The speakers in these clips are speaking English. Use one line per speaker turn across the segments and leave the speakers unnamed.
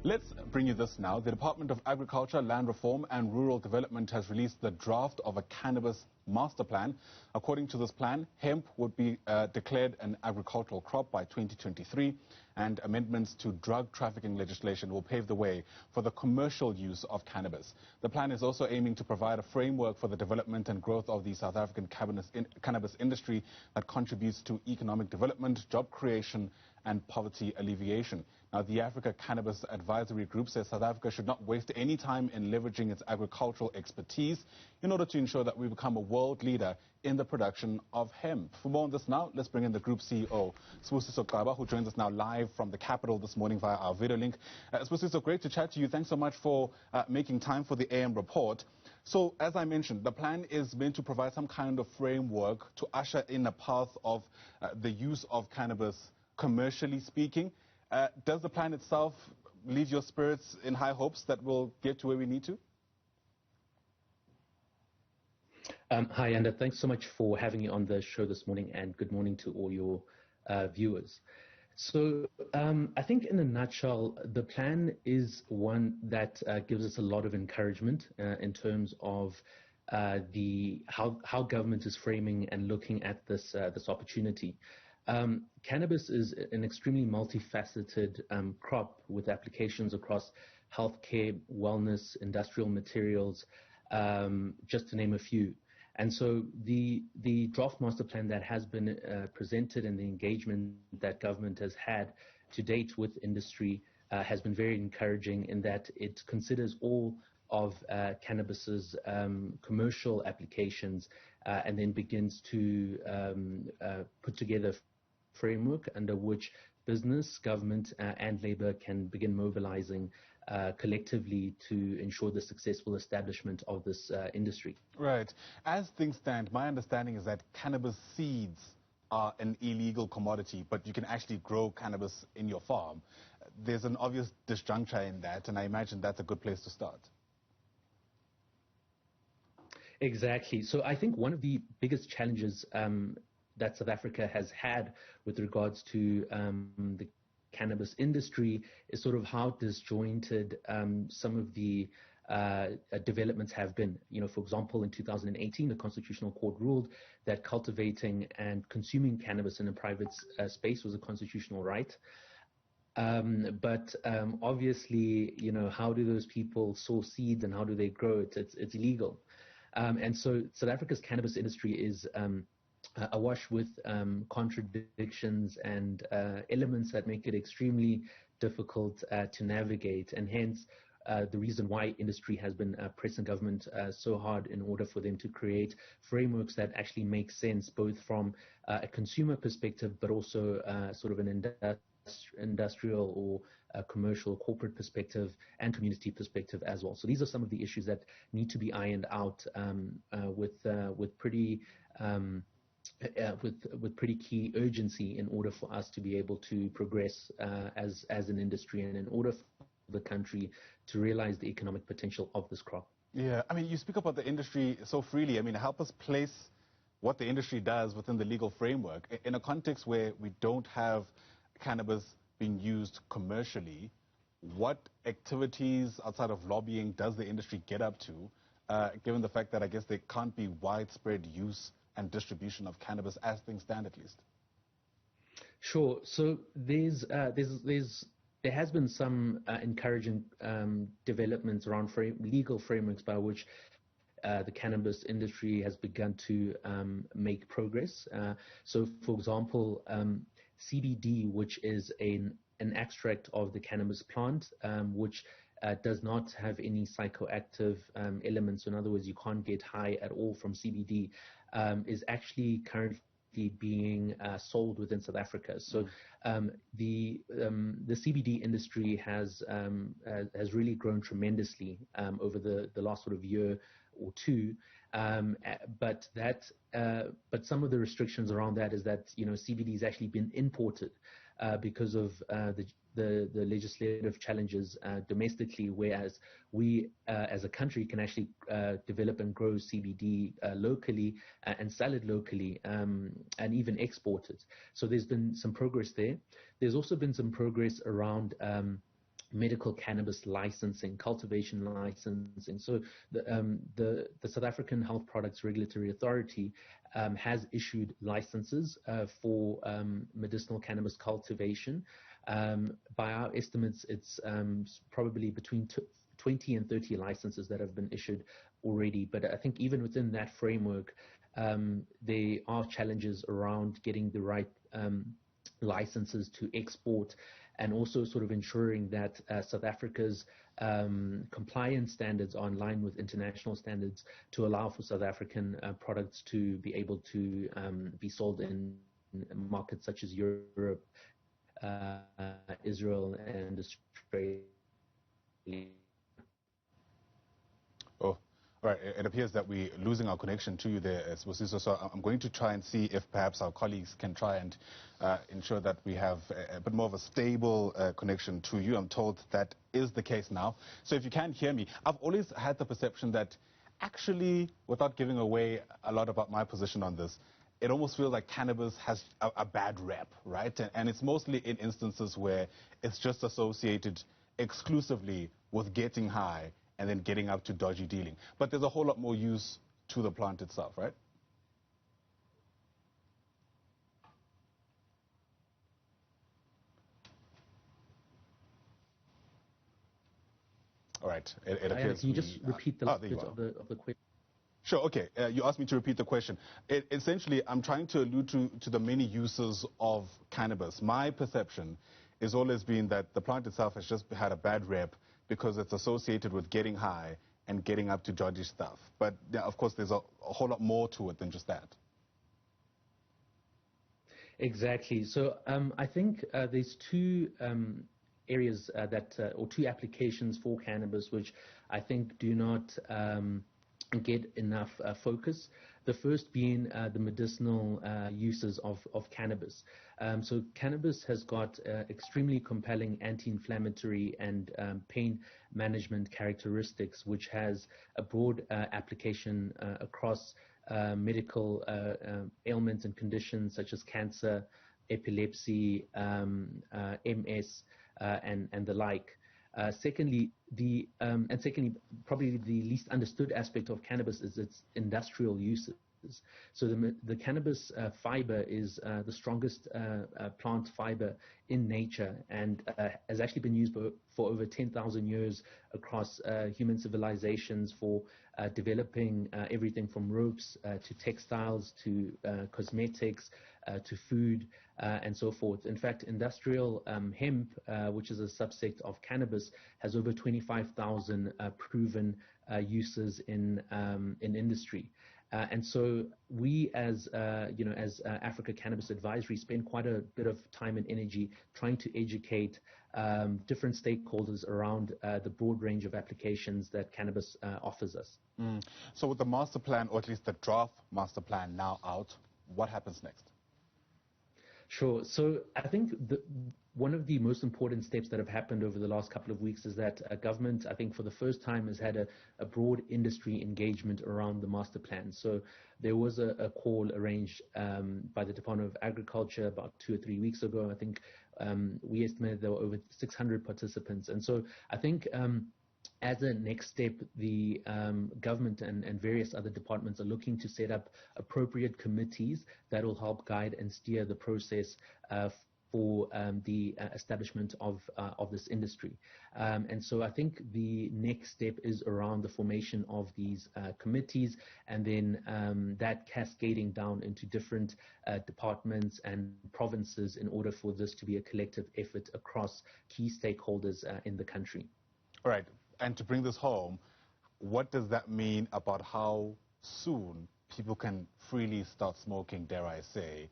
Let's bring you this now. The Department of Agriculture, Land Reform and Rural Development has released the draft of a cannabis master plan. According to this plan, hemp would be declared an agricultural crop by 2023, and amendments to drug trafficking legislation will pave the way for the commercial use of cannabis. The plan is also aiming to provide a framework for the development and growth of the South African cannabis industry that contributes to economic development, job creation and poverty alleviation. Now, the Africa Cannabis Advisory Group says South Africa should not waste any time in leveraging its agricultural expertise in order to ensure that we become a world leader in the production of hemp. For more on this now, let's bring in the Group CEO, Sibusiso Xaba, who joins us now live from the capital this morning via our video link. Sibusiso, great to chat to you. Thanks so much for making time for the AM report. So, as I mentioned, the plan is meant to provide some kind of framework to usher in a path of the use of cannabis commercially speaking. Does the plan itself leave your spirits in high hopes that we'll get to where we need to?
Hi, Anda. Thanks so much for having me on the show this morning, and good morning to all your viewers. So I think in a nutshell, the plan is one that gives us a lot of encouragement in terms of how government is framing and looking at this opportunity. Cannabis is an extremely multifaceted crop with applications across healthcare, wellness, industrial materials, just to name a few. And so the draft master plan that has been presented and the engagement that government has had to date with industry has been very encouraging in that it considers all of cannabis's commercial applications and then begins to put together framework under which business, government and labor can begin mobilizing collectively to ensure the successful establishment of this industry.
Right. As things stand, my understanding is that cannabis seeds are an illegal commodity, but you can actually grow cannabis in your farm. There's an obvious disjuncture in that, and I imagine that's a good place to start.
Exactly. So I think one of the biggest challenges that South Africa has had with regards to the cannabis industry is sort of how disjointed some of the developments have been. You know, for example, in 2018, the Constitutional Court ruled that cultivating and consuming cannabis in a private space was a constitutional right. But obviously, you know, how do those people sow seeds and how do they grow it? It's illegal. And so South Africa's cannabis industry is awash with contradictions and elements that make it extremely difficult to navigate, and hence the reason why industry has been pressing government so hard in order for them to create frameworks that actually make sense both from a consumer perspective but also sort of an industrial or commercial corporate perspective and community perspective as well. So these are some of the issues that need to be ironed out with pretty key urgency in order for us to be able to progress as an industry and in order for the country to realize the economic potential of this crop.
Yeah, I mean, you speak about the industry so freely. I mean, help us place what the industry does within the legal framework. In a context where we don't have cannabis being used commercially, what activities outside of lobbying does the industry get up to, given the fact that I guess there can't be widespread use and distribution of cannabis as things stand, at least?
Sure. So there has been some encouraging developments around legal frameworks by which the cannabis industry has begun to make progress. So, for example, CBD, which is an extract of the cannabis plant, which does not have any psychoactive elements. So in other words, you can't get high at all from CBD, is actually currently being sold within South Africa. So the CBD industry has really grown tremendously over the last sort of year or two. But some of the restrictions around that is that, you know, CBD has actually been imported because of the legislative challenges domestically, whereas we as a country can actually develop and grow CBD locally and sell it locally and even export it. So there's been some progress there. There's also been some progress around medical cannabis licensing, cultivation licensing. So the South African Health Products Regulatory Authority has issued licenses for medicinal cannabis cultivation. By our estimates, it's probably between 20 and 30 licenses that have been issued already. But I think even within that framework, there are challenges around getting the right licenses to export, and also sort of ensuring that South Africa's compliance standards are in line with international standards to allow for South African products to be able to be sold in markets such as Europe, Israel, and Australia.
Oh, all right. It appears that we're losing our connection to you there, Sibusiso. So I'm going to try and see if perhaps our colleagues can try and ensure that we have a bit more of a stable connection to you. I'm told that is the case now. So if you can hear me, I've always had the perception that actually, without giving away a lot about my position on this, it almost feels like cannabis has a bad rep, right? And it's mostly in instances where it's just associated exclusively with getting high and then getting up to dodgy dealing. But there's a whole lot more use to the plant itself, right? All right. It appears
can you just repeat the last bit of the question?
Sure, okay. You asked me to repeat the question. Essentially, I'm trying to allude to the many uses of cannabis. My perception has always been that the plant itself has just had a bad rep because it's associated with getting high and getting up to dodgy stuff. But, yeah, of course, there's a whole lot more to it than just that.
Exactly. So I think there's two areas or two applications for cannabis which I think do not get enough focus. The first being the medicinal uses of cannabis. So cannabis has got extremely compelling anti-inflammatory and pain management characteristics, which has a broad application across medical ailments and conditions such as cancer, epilepsy, MS, and the like. Secondly, probably the least understood aspect of cannabis is its industrial uses. So the cannabis fiber is the strongest plant fiber in nature, and has actually been used for over 10,000 years across human civilizations for developing everything from ropes to textiles to cosmetics to food and so forth. In fact, industrial hemp, which is a subsect of cannabis, has over 25,000 proven uses in industry. And so we, as Africa Cannabis Advisory, spend quite a bit of time and energy trying to educate different stakeholders around the broad range of applications that cannabis offers us.
So with the master plan, or at least the draft master plan now out, what happens next?
Sure. So I think one of the most important steps that have happened over the last couple of weeks is that government, I think for the first time, has had a broad industry engagement around the master plan. So there was a call arranged by the Department of Agriculture about 2 or 3 weeks ago. I think we estimated there were over 600 participants. And so I think as a next step, the government and various other departments are looking to set up appropriate committees that will help guide and steer the process for the establishment of this industry. And so I think the next step is around the formation of these committees, and then that cascading down into different departments and provinces in order for this to be a collective effort across key stakeholders in the country.
All right. And to bring this home, what does that mean about how soon people can freely start smoking, dare I say,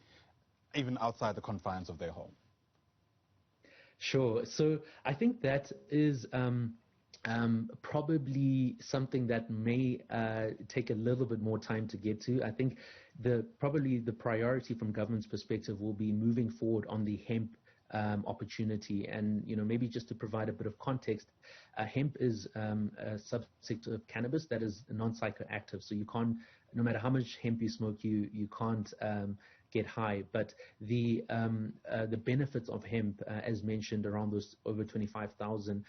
even outside the confines of their home?
Sure. So I think that is probably something that may take a little bit more time to get to. I think probably the priority from government's perspective will be moving forward on the hemp opportunity. And maybe just to provide a bit of context, hemp is a subsect of cannabis that is non-psychoactive. So you can't, no matter how much hemp you smoke, you can't get high. But the benefits of hemp, as mentioned, around those over 25,000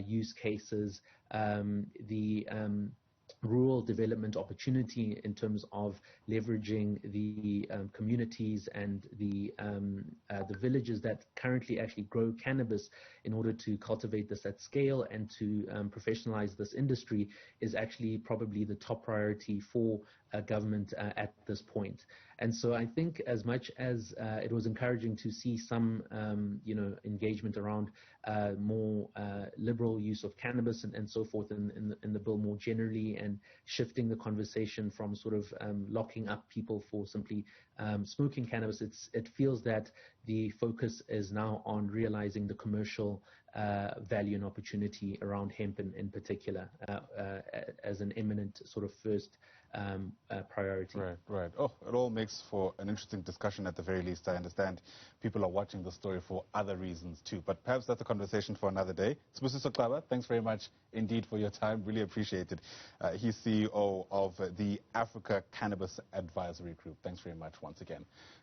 use cases, the rural development opportunity in terms of leveraging the communities and the villages that currently actually grow cannabis in order to cultivate this at scale and to professionalize this industry is actually probably the top priority for government at this point. And so I think as much as it was encouraging to see some engagement around more liberal use of cannabis and so forth in the bill more generally, and shifting the conversation from sort of locking up people for simply smoking cannabis, it feels that the focus is now on realizing the commercial value and opportunity around hemp in particular as an imminent sort of first priority.
Right. Oh, it all makes for an interesting discussion at the very least. I understand people are watching the story for other reasons too, but perhaps that's a conversation for another day. Sibusiso Xaba, thanks very much indeed for your time. Really appreciate it. He's CEO of the Africa Cannabis Advisory Group. Thanks very much once again.